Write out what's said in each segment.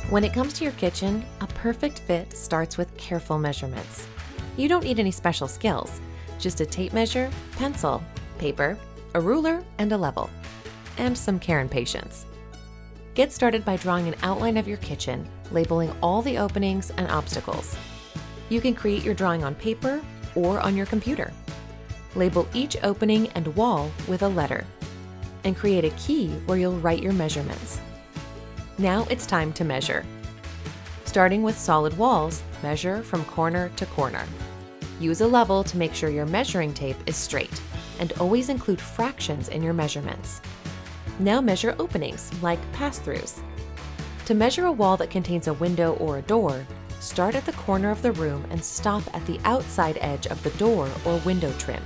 When it comes to your kitchen, a perfect fit starts with careful measurements. You don't need any special skills, just a tape measure, pencil, paper, a ruler, and a level, and some care and patience. Get started by drawing an outline of your kitchen, labeling all the openings and obstacles. You can create your drawing on paper or on your computer. Label each opening and wall with a letter, and create a key where you'll write your measurements. Now it's time to measure. Starting with solid walls, measure from corner to corner. Use a level to make sure your measuring tape is straight, and always include fractions in your measurements. Now measure openings, like pass-throughs. To measure a wall that contains a window or a door, start at the corner of the room and stop at the outside edge of the door or window trim.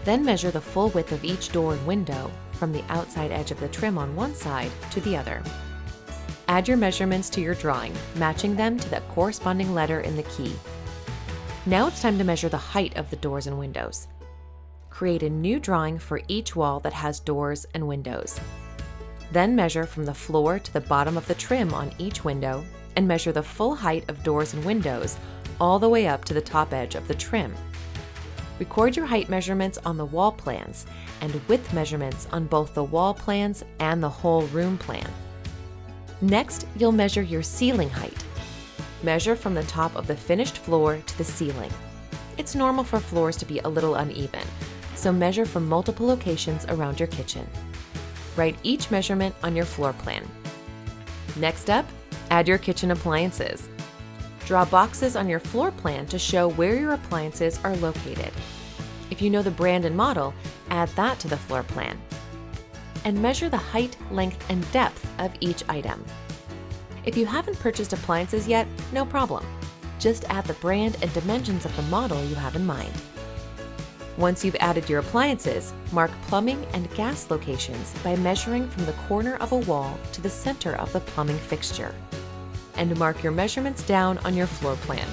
Then measure the full width of each door and window, from the outside edge of the trim on one side to the other. Add your measurements to your drawing, matching them to the corresponding letter in the key. Now it's time to measure the height of the doors and windows. Create a new drawing for each wall that has doors and windows. Then measure from the floor to the bottom of the trim on each window, and measure the full height of doors and windows all the way up to the top edge of the trim. Record your height measurements on the wall plans and width measurements on both the wall plans and the whole room plan. Next, you'll measure your ceiling height. Measure from the top of the finished floor to the ceiling. It's normal for floors to be a little uneven, so measure from multiple locations around your kitchen. Write each measurement on your floor plan. Next up, add your kitchen appliances. Draw boxes on your floor plan to show where your appliances are located. If you know the brand and model, add that to the floor plan. And measure the height, length, and depth of each item. If you haven't purchased appliances yet, no problem. Just add the brand and dimensions of the model you have in mind. Once you've added your appliances, mark plumbing and gas locations by measuring from the corner of a wall to the center of the plumbing fixture. And mark your measurements down on your floor plan.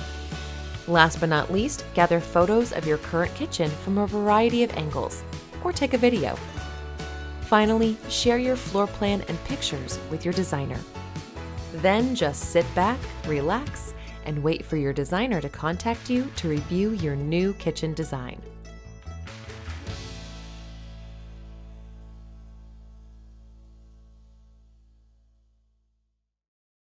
Last but not least, gather photos of your current kitchen from a variety of angles, or take a video. Finally, share your floor plan and pictures with your designer. Then just sit back, relax, and wait for your designer to contact you to review your new kitchen design.